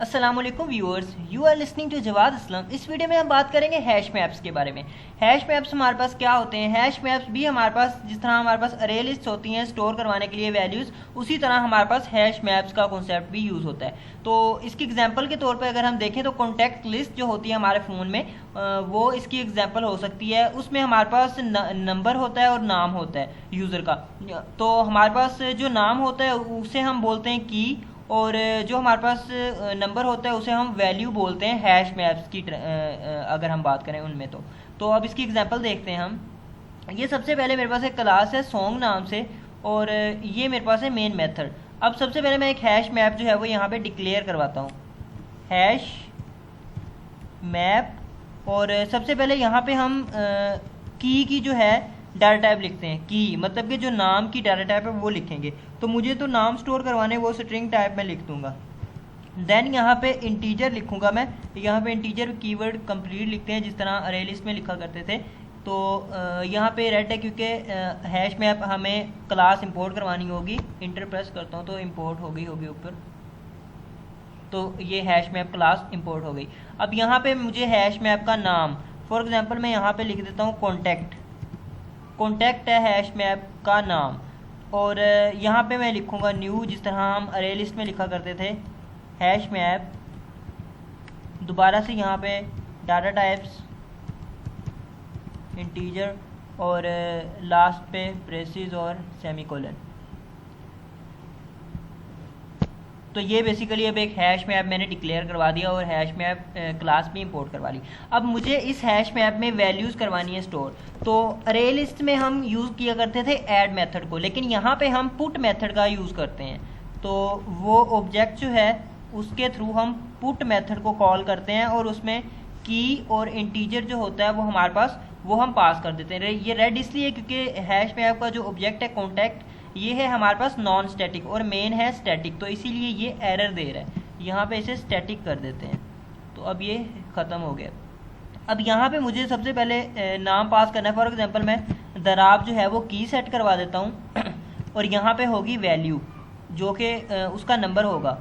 अस्सलाम वालेकुम viewers, you are listening to Jawad Aslam. इस वीडियो में हम बात करेंगे हैश मैप्स के बारे में। हैश मैप्स हमारे पास क्या होते हैं। हैश मैप्स भी हमारे पास, जिस तरह हमारे पास अरे लिस्ट होती हैं स्टोर करवाने के लिए वैल्यूज़, उसी तरह हमारे पास हैश मैप्स का कॉन्सेप्ट भी यूज़ होता है। तो इसकी एग्जांपल के तौर पर अगर हम देखें तो कॉन्टैक्ट लिस्ट जो होती है हमारे फ़ोन में, वो इसकी एग्जांपल हो सकती है। उसमें हमारे पास नंबर होता है और नाम होता है यूज़र का। तो हमारे पास जो नाम होता है उसे हम बोलते हैं की, और जो हमारे पास नंबर होता है उसे हम वैल्यू बोलते हैं हैश मैप्स की अगर हम बात करें उनमें। तो अब इसकी एग्जांपल देखते हैं हम। ये सबसे पहले मेरे पास एक क्लास है सॉन्ग नाम से, और ये मेरे पास है मेन मेथड। अब सबसे पहले मैं एक हैश मैप जो है वो यहाँ पे डिक्लेयर करवाता हूँ, हैश मैप। और सबसे पहले यहाँ पे हम की जो है डाटा टाइप लिखते हैं। की मतलब कि जो नाम की डाटा टाइप है वो लिखेंगे। तो मुझे तो नाम स्टोर करवाने वो स्ट्रिंग टाइप में लिख दूंगा। देन यहाँ पे इंटीजर लिखूंगा मैं। यहाँ पे इंटीजर कीवर्ड कंप्लीट लिखते हैं जिस तरह अरे लिस्ट में लिखा करते थे। तो यहाँ पे रेड है क्योंकि हैश मैप हमें क्लास इंपोर्ट करवानी होगी। इंटर प्रेस करता हूँ तो इंपोर्ट होगी ऊपर। तो ये हैश मैप क्लास इंपोर्ट हो गई। अब यहाँ पे मुझे हैश मैप का नाम, फॉर एग्जांपल मैं यहाँ पे लिख देता हूँ कॉन्टैक्ट है हैश मैप का नाम। और यहाँ पे मैं लिखूँगा न्यू, जिस तरह हम अरे लिस्ट में लिखा करते थे, हैश मैप। दोबारा से यहाँ पे डाटा टाइप्स इंटीजर, और लास्ट पे ब्रेसेस और सेमीकोलन। तो ये बेसिकली अब एक हैश मैप मैंने डिक्लेयर करवा दिया और हैश मैप क्लास भी इंपोर्ट करवा ली। अब मुझे इस हैश मैप में वैल्यूज़ करवानी है स्टोर। तो अरे लिस्ट में हम यूज़ किया करते थे ऐड मेथड को, लेकिन यहाँ पे हम पुट मेथड का यूज़ करते हैं। तो वो ऑब्जेक्ट जो है उसके थ्रू हम पुट मेथड को कॉल करते हैं, और उसमें की और इंटीजर जो होता है वो हमारे पास वो हम पास कर देते हैं। ये रेड इसलिए क्योंकि हैश मैप का जो ऑब्जेक्ट है कॉन्टैक्ट, ये है हमारे पास नॉन स्टैटिक और मेन है स्टैटिक, तो इसीलिए ये एरर दे रहा है। यहाँ पे इसे स्टैटिक कर देते हैं। तो अब ये ख़त्म हो गया। अब यहाँ पे मुझे सबसे पहले नाम पास करना है। फॉर एग्जांपल मैं दराब जो है वो की सेट करवा देता हूँ और यहाँ पे होगी वैल्यू जो कि उसका नंबर होगा।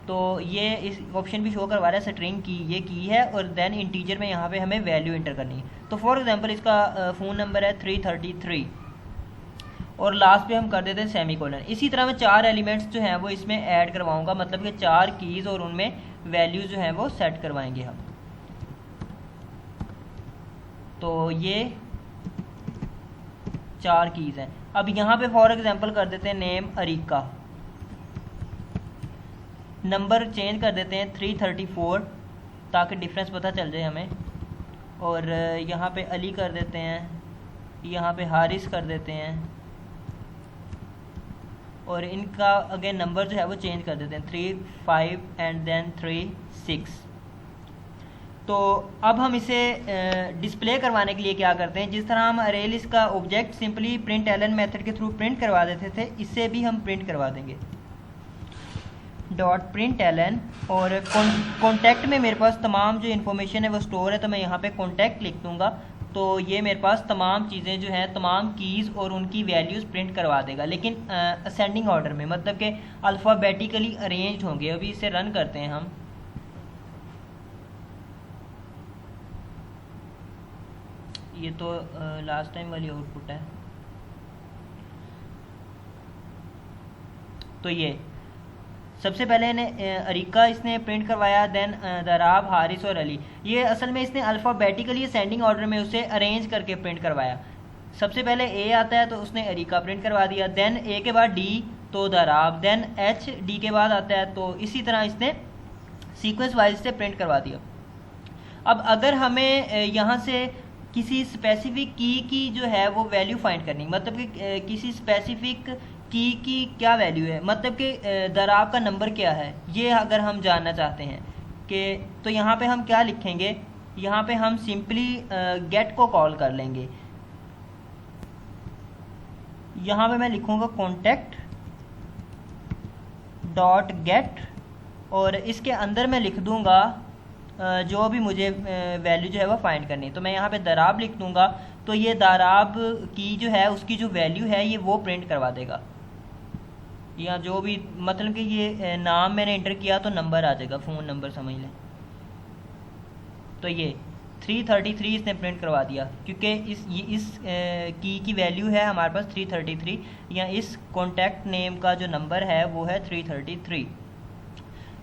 तो ये इस ऑप्शन भी शो करवा रहा है स्ट्रिंग की, ये की है, और देन इंटीजर में यहाँ पे हमें वैल्यू एंटर करनी है। तो फॉर एग्जांपल इसका फ़ोन नंबर है 333, और लास्ट पे हम कर देते हैं सेमीकोलन। इसी तरह मैं 4 एलिमेंट्स जो हैं वो इसमें ऐड करवाऊंगा, मतलब कि 4 कीज़ और उनमें वैल्यूज़ जो हैं वो सेट करवाएंगे हम। तो ये 4 कीज़ हैं। अब यहाँ पे फॉर एग्जांपल कर देते हैं नेम अरीका, नंबर चेंज कर देते हैं 334 ताकि डिफरेंस पता चल जाए हमें, और यहाँ पे अली कर देते हैं, यहाँ पे हारिस कर देते हैं, और इनका अगेन नंबर जो है वो चेंज कर देते हैं 3 5 एंड देन 3 6। तो अब हम इसे डिस्प्ले करवाने के लिए क्या करते हैं, जिस तरह हम अरे लिस्ट का object simply println method के थ्रू प्रिंट करवा देते थे, इससे भी हम प्रिंट करवा देंगे डॉट प्रिंट एलन। और कॉन्टैक्ट में मेरे पास तमाम जो इन्फॉर्मेशन है वो स्टोर है, तो मैं यहाँ पे कॉन्टैक्ट लिख दूँगा। तो ये मेरे पास तमाम चीज़ें जो हैं, तमाम कीज़ और उनकी वैल्यूज़ प्रिंट करवा देगा, लेकिन असेंडिंग ऑर्डर में, मतलब कि अल्फ़ाबेटिकली अरेंज्ड होंगे। अभी इसे रन करते हैं हम। ये तो लास्ट टाइम वाली आउटपुट है। तो ये सबसे पहले ने अरीका इसने प्रिंट करवाया, देन दराब, हारिस और अली। ये असल में इसने अल्फ़ाबेटिकली असेंडिंग ऑर्डर में उसे अरेंज करके प्रिंट करवाया। सबसे पहले ए आता है तो उसने अरीका प्रिंट करवा दिया, देन ए के बाद डी तो दराब, देन एच डी के बाद आता है, तो इसी तरह इसने सीक्वेंस वाइज से प्रिंट करवा दिया। अब अगर हमें यहाँ से किसी स्पेसिफिक की जो है वो वैल्यू फाइंड करनी, मतलब कि किसी स्पेसिफिक की क्या वैल्यू है, मतलब कि दराब का नंबर क्या है, ये अगर हम जानना चाहते हैं कि, तो यहाँ पे हम क्या लिखेंगे, यहाँ पे हम सिंपली गेट को कॉल कर लेंगे। यहाँ पे मैं लिखूँगा कॉन्टैक्ट डॉट गेट, और इसके अंदर मैं लिख दूँगा जो भी मुझे वैल्यू जो है वो फाइंड करनी है। तो मैं यहाँ पे दराब लिख दूँगा, तो ये दराब की जो है उसकी जो वैल्यू है ये वो प्रिंट करवा देगा। या जो भी, मतलब कि ये नाम मैंने इंटर किया तो नंबर आ जाएगा, फ़ोन नंबर समझ लें। तो ये 333 इसने प्रिंट करवा दिया, क्योंकि इस की वैल्यू है हमारे पास 333, या इस कॉन्टैक्ट नेम का जो नंबर है वो है 333।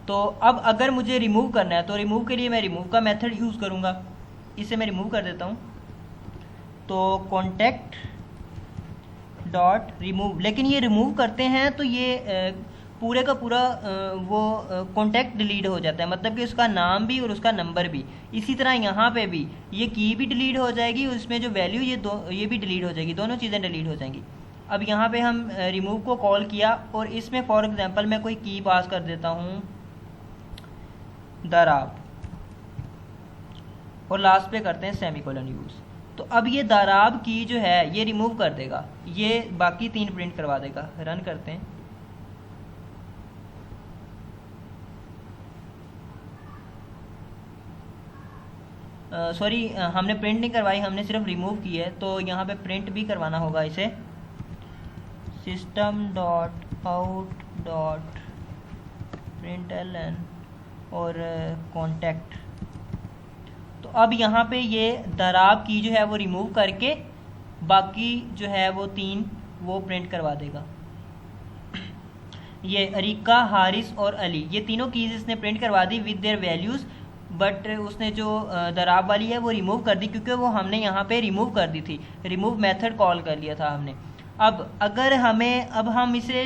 तो अब अगर मुझे रिमूव करना है तो रिमूव के लिए मैं रिमूव का मेथड यूज़ करूँगा। इसे मैं रिमूव कर देता हूँ, तो कॉन्टैक्ट डॉट रिमूव, लेकिन ये रिमूव करते हैं तो ये पूरे का पूरा वो कॉन्टैक्ट डिलीट हो जाता है, मतलब कि उसका नाम भी और उसका नंबर भी। इसी तरह यहाँ पे भी ये की भी डिलीट हो जाएगी, उसमें जो वैल्यू ये भी डिलीट हो जाएगी, दोनों चीज़ें डिलीट हो जाएंगी। अब यहाँ पे हम रिमूव को कॉल किया और इसमें फॉर एग्जांपल मैं कोई की पास कर देता हूँ दराब, और लास्ट पे करते हैं सेमीकोलन यूज़। तो अब ये दराब की जो है ये रिमूव कर देगा, ये बाकी 3 प्रिंट करवा देगा। रन करते हैं, सॉरी हमने प्रिंट नहीं करवाई, हमने सिर्फ रिमूव की है। तो यहाँ पे प्रिंट भी करवाना होगा इसे, system dot out dot println और कॉन्टैक्ट। तो अब यहाँ पे ये दराब की जो है वो रिमूव करके बाकी जो है वो 3 वो प्रिंट करवा देगा। ये अरीका, हारिस और अली, ये तीनों कीज़ इसने प्रिंट करवा दी विद देयर वैल्यूज़, बट उसने जो दराब वाली है वो रिमूव कर दी, क्योंकि वो हमने यहाँ पे रिमूव कर दी थी, रिमूव मेथड कॉल कर लिया था हमने। अब अगर हमें, अब हम इसे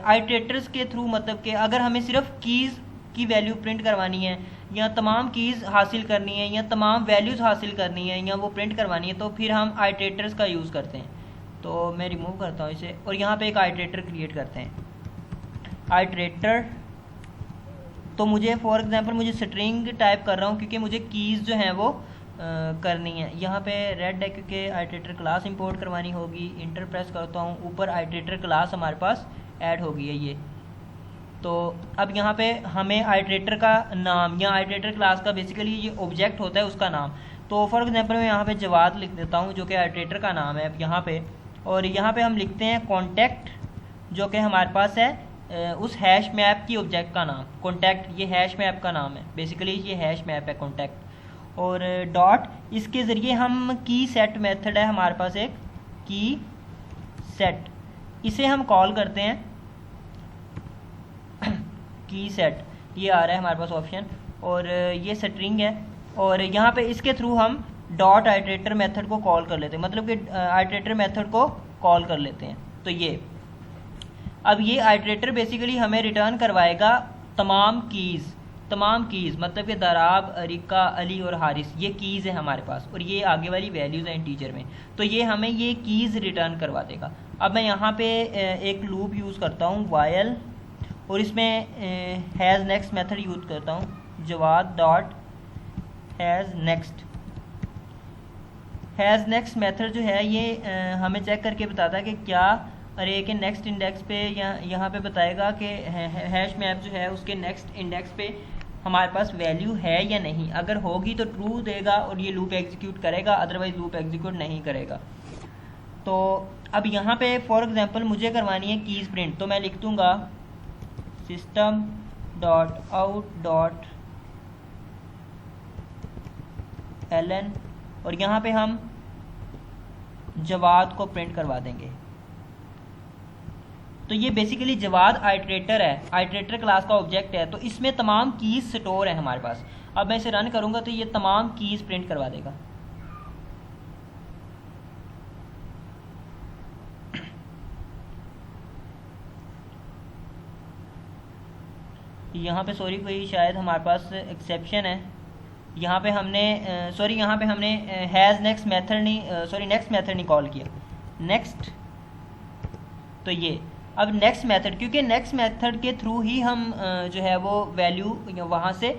आइटरेटर्स के थ्रू, मतलब कि अगर हमें सिर्फ कीज़ की वैल्यू प्रिंट करवानी है, या तमाम कीज़ हासिल करनी है, या तमाम वैल्यूज़ हासिल करनी है, या वो प्रिंट करवानी है, तो फिर हम आइटरेटर्स का यूज़ करते हैं। तो मैं रिमूव करता हूँ इसे और यहाँ पे एक आइटरेटर क्रिएट करते हैं। आइटरेटर, तो मुझे फॉर एग्जांपल मुझे स्ट्रिंग टाइप कर रहा हूँ क्योंकि मुझे कीज़ जो हैं वो करनी है। यहाँ पे रेड है क्योंकि आइटरेटर क्लास इंपोर्ट करवानी होगी। इंटर प्रेस करता हूँ, ऊपर आइटरेटर क्लास हमारे पास ऐड हो गई है ये। तो अब यहाँ पे हमें आइटरेटर का नाम, या आइटरेटर क्लास का बेसिकली ये ऑब्जेक्ट होता है उसका नाम। तो फॉर एग्जांपल मैं यहाँ पे जवाद लिख देता हूँ जो कि आइटरेटर का नाम है यहाँ पे, और यहाँ पे हम लिखते हैं कॉन्टैक्ट, जो कि हमारे पास है उस हैश मैप की ऑब्जेक्ट का नाम। कॉन्टैक्ट ये हैश मैप का नाम है, बेसिकली ये हैश मैप है कॉन्टैक्ट। और डॉट, इसके ज़रिए हम की सेट मेथड है हमारे पास एक की सेट, इसे हम कॉल करते हैं की सेट, ये आ रहा है हमारे पास ऑप्शन, और ये स्ट्रिंग है। और यहाँ पे इसके थ्रू हम डॉट आइटरेटर मेथड को कॉल कर लेते हैं, मतलब कि आइटरेटर मेथड को कॉल कर लेते हैं। तो ये अब ये आइटरेटर बेसिकली हमें रिटर्न करवाएगा तमाम कीज़ मतलब कि दराब, अरीका, अली और हारिस, ये कीज़ है हमारे पास, और ये आगे वाली वैल्यूज़ हैं इंटीजर में, तो ये हमें ये कीज़ रिटर्न करवा देगा। अब मैं यहाँ पे एक लूप यूज़ करता हूँ वाइल, और इसमें हैज़ नेक्स्ट मेथड यूज़ करता हूँ, जवाद dot has next. Has next method जो है ये हमें चेक करके बताता है कि क्या अरे के नेक्स्ट इंडेक्स पे, या यहाँ पे बताएगा कि हैश मैप जो है उसके नेक्स्ट इंडेक्स पे हमारे पास वैल्यू है या नहीं। अगर होगी तो ट्रू देगा और ये लूप एग्जीक्यूट करेगा, अदरवाइज लूप एग्जीक्यूट नहीं करेगा। तो अब यहाँ पे फॉर एग्जांपल मुझे करवानी है कीज़ प्रिंट, तो मैं लिख दूँगा system dot out dot ln, और यहाँ पे हम जवाद को प्रिंट करवा देंगे। तो ये बेसिकली जवाद आइटरेटर है, आइटरेटर क्लास का ऑब्जेक्ट है, तो इसमें तमाम कीज़ स्टोर है हमारे पास। अब मैं इसे रन करूँगा तो ये तमाम कीज़ प्रिंट करवा देगा। यहाँ पे सॉरी कोई शायद हमारे पास एक्सेप्शन है, यहाँ पे हमने यहाँ पे हमने हैज़ नेक्स्ट मेथड नहीं, नेक्स्ट मेथड नहीं कॉल किया, नेक्स्ट। तो ये अब नेक्स्ट मेथड, क्योंकि नेक्स्ट मेथड के थ्रू ही हम जो है वो वैल्यू वहाँ से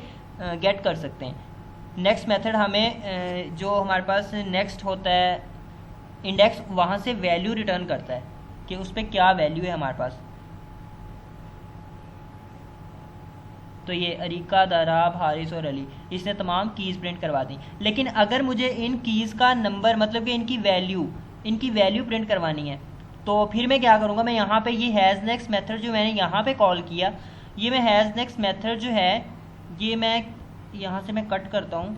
गेट कर सकते हैं। नेक्स्ट मेथड हमें जो हमारे पास नेक्स्ट होता है इंडेक्स, वहाँ से वैल्यू रिटर्न करता है कि उस पर क्या वैल्यू है हमारे पास। तो ये अरीका, दराब, हारिस और अली, इसने तमाम कीज़ प्रिंट करवा दी। लेकिन अगर मुझे इन कीज़ का नंबर, मतलब कि इनकी वैल्यू प्रिंट करवानी है, तो फिर मैं क्या करूँगा, मैं यहाँ पे ये हैज़ नेक्स्ट मेथड जो मैंने यहाँ पे कॉल किया, ये मैं हैज़ नेक्स्ट मेथड जो है ये मैं यहाँ से मैं कट करता हूँ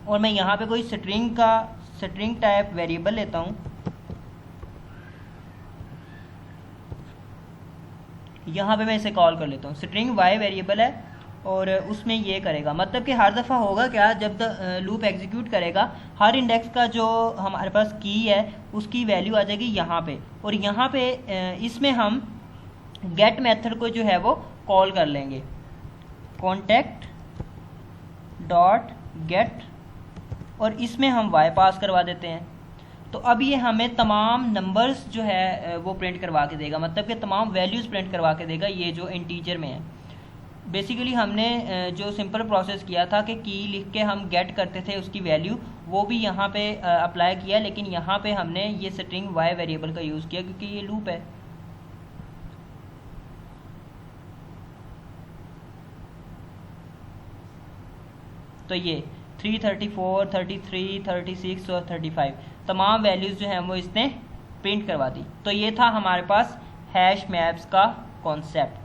और मैं यहाँ पे कोई स्ट्रिंग टाइप वेरिएबल लेता हूँ। यहाँ पे मैं इसे कॉल कर लेता हूँ, स्ट्रिंग वाई वेरिएबल है और उसमें ये करेगा, मतलब कि हर दफ़ा होगा क्या, जब लूप एग्जीक्यूट करेगा हर इंडेक्स का जो हमारे पास की है उसकी वैल्यू आ जाएगी यहाँ पे, और यहाँ पे इसमें हम गेट मेथड को जो है वो कॉल कर लेंगे, कॉन्टेक्ट डॉट गेट, और इसमें हम वाई पास करवा देते हैं। तो अब ये हमें तमाम नंबर्स जो है वो प्रिंट करवा के देगा, मतलब कि तमाम वैल्यूज़ प्रिंट करवा के देगा, ये जो इंटीजर में है। बेसिकली हमने जो सिंपल प्रोसेस किया था कि की लिख के हम गेट करते थे उसकी वैल्यू, वो भी यहाँ पे अप्लाई किया, लेकिन यहाँ पे हमने ये स्ट्रिंग वाई वेरिएबल का यूज़ किया क्योंकि ये लूप है। तो ये 334, 33, 36 और 35 तमाम वैल्यूज़ जो हैं वो इसने प्रिंट करवा दी। तो ये था हमारे पास हैश मैप्स का कॉन्सेप्ट।